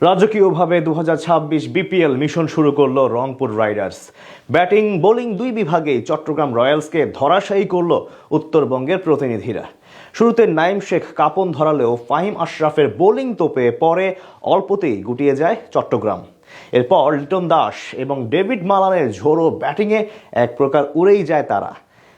রাজকীয়ভাবে 2026 BPL mission শুরু করলো Rangpur Riders. Batting bowling দুই বিভাগেই চট্টগ্রাম রয়্যালসকে ধরাশায়ী করল উত্তরবঙ্গের প্রতিনিধিরা। শুরুতে নাইম শেখ কাঁপন ধরালেও ফাহিম আশরাফের বোলিং তোপে পরে অল্পতেই গুটিয়ে যায় চট্টগ্রাম। এরপর লিটন দাস এবং ডেভিড মালানের ঝোড়ো ব্যাটিংয়ে এক প্রকার উড়েই যায় তারা।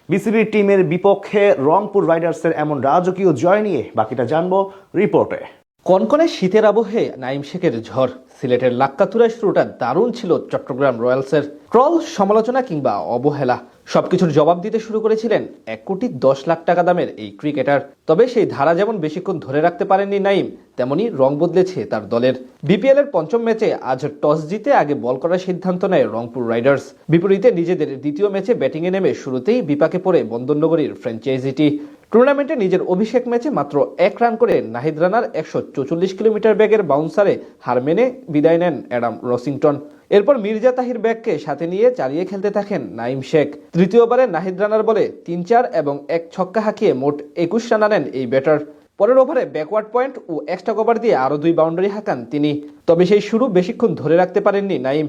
বিসিবি টিমের বিপক্ষে রংপুর রাইডার্সের এমন রাজকীয় জয় নিয়ে বাকিটা জানবো রিপোর্টে। কনকনে শীতের আবহে নাইম শেখের ঝড়, সিলেটের লাক্কাতুরায় শুরুটা দারুণ ছিল চট্টগ্রাম রয়্যালসের। ট্রল, সমালোচনা কিংবা অবহেলা সবকিছুর জবাব দিতে শুরু করেছিলেন 1,10,00,000 টাকা দামের এই ক্রিকেটার। তবে সেই ধারা যেমন বেশিক্ষণ ধরে রাখতে পারেননি নাইম, তেমনি রং বদলেছে তার দলের। বিপিএল এর পঞ্চম ম্যাচে আজ টস জিতে আগে বল করার সিদ্ধান্ত নেয় রংপুর রাইডার্স। বিপরীতে নিজেদের দ্বিতীয় ম্যাচে ব্যাটিংয়ে নেমে শুরুতেই বিপাকে পড়ে বন্দরনগরীর ফ্র্যাঞ্চাইজিটি। টুর্নামেন্টে নিজের অভিষেক ম্যাচে মাত্র 1 রান করে নাহিদ রানার 144 কিলোমিটার বেগের বাউন্সারে হার মেনে বিদায় নেন অ্যাডাম রসিংটন। এরপর মির্জা তাহির ব্যাগকে সাথে নিয়ে চালিয়ে খেলতে থাকেন নাইম শেখ। তৃতীয়বারে নাহিদ রানার বলে 3-4 এবং 1 ছক্কা হাঁকিয়ে মোট 21 রান আনেন এই ব্যাটার। পরের ওভারে ব্যাকওয়ার্ড পয়েন্ট ও এক্সট্রা কভার দিয়ে আরও 2 বাউন্ডারি হাঁকান তিনি। তবে সেই শুরু বেশিক্ষণ ধরে রাখতে পারেননি নাইম।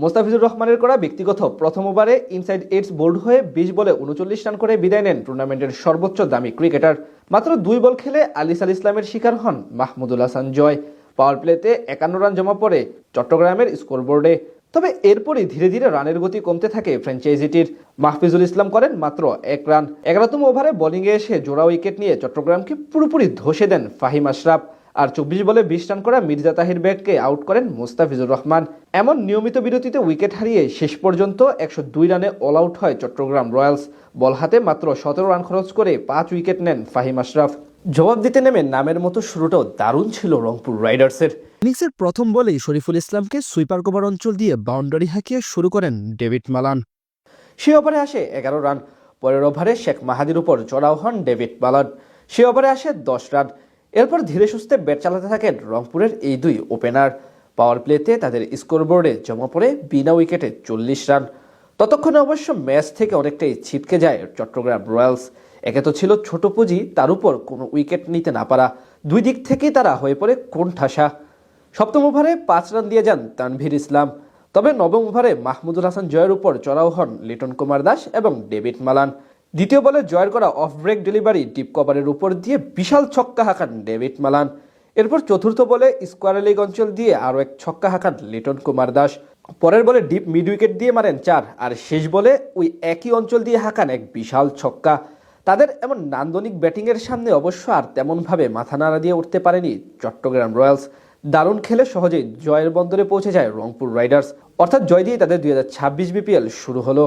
মোস্তাফিজুর রহমানের করা ব্যক্তিগত প্রথম ওভারে ইনসাইড এইটস বোল্ড হয়ে 20 বলে 39 রান করে বিদায় নেন টুর্নামেন্টের সর্বোচ্চ দামি ক্রিকেটার। মাত্র 2 বল খেলে আলিস আল ইসলামের শিকার হন মাহমুদুল হাসান জয়। পাওয়ার প্লেতে 51 রান জমা পড়ে চট্টগ্রামের স্কোরবোর্ডে। তবে এরপরই ধীরে ধীরে রানের গতি কমতে থাকে ফ্র্যাঞ্চাইজিটির। মাহফিজুল ইসলাম করেন মাত্র 1 রান। 11তম ওভারে বোলিংয়ে এসে জোড়া উইকেট নিয়ে চট্টগ্রামকে পুরোপুরি ধসে দেন ফাহিম আশরাফ। আর 24 বলে 20 রান করা মির্জা তাহির ব্যাগকে আউট করেন মোস্তাফিজুর রহমান। এমন নিয়মিত বিরতিতে উইকেট হারিয়ে শেষ পর্যন্ত 102 রানে অল আউট হয় চট্টগ্রাম রয়্যালস। বল হাতে মাত্র 17 রান খরচ করে 5 উইকেট নেন ফাহিম আশরাফ। জবাব দিতে নেমে নামের মতো শুরুটাও দারুণ ছিল রংপুর রাইডার্সের। ইনিংসের প্রথম বলেই শরীফুল ইসলামকে সুইপার কভার অঞ্চল দিয়ে বাউন্ডারি হাঁকিয়ে শুরু করেন ডেভিড মালান। সে ওভারে আসে 11 রান। পরের ওভারে শেখ মাহাদির উপর চড়াও হন ডেভিড মালান। সে ওভারে আসে 10 রান। এরপর ধীরে সুস্থে ব্যাট চালাতে থাকেন রংপুরের এই 2 ওপেনার। পাওয়ার প্লেতে তাদের স্কোরবোর্ডে জমা পড়ে বিনা উইকেটে 40 রান। ততক্ষণে অবশ্য ম্যাচ থেকে অনেকটাই ছিটকে যায় চট্টগ্রাম রয়্যালস। একে তো ছিল ছোট পুঁজি, তার উপর কোনো উইকেট নিতে না পারা, দুই দিক থেকেই তারা হয়ে পড়ে কোণঠাসা। সপ্তম ওভারে 5 রান দিয়ে যান তানভীর ইসলাম। তবে নবম ওভারে মাহমুদুল হাসান জয়ের উপর চড়াও হন লিটন কুমার দাস এবং ডেভিড মালান। দ্বিতীয় বলে জয়ের করা অফ ব্রেক ডেলিভারি ডিপ কভারের উপর দিয়ে বিশাল ছক্কা হাঁকান ডেভিড মালান। এরপর চতুর্থ বলে স্কোয়ার লেগ অঞ্চল দিয়ে আরও 1 ছক্কা হাঁকান লিটন কুমার দাস। পরের বলে ডিপ মিড উইকেট দিয়ে মারেন 4, আর শেষ বলে ওই একই অঞ্চল দিয়ে হাঁকান এক বিশাল ছক্কা। তাদের এমন নান্দনিক ব্যাটিংয়ের সামনে অবশ্য আর তেমনভাবে মাথা নাড়া দিয়ে উঠতে পারেনি চট্টগ্রাম রয়্যালস। দারুণ খেলে সহজেই জয়ের বন্দরে পৌঁছে যায় রংপুর রাইডার্স। অর্থাৎ জয় দিয়ে তাদের 2026 বিপিএল শুরু হলো।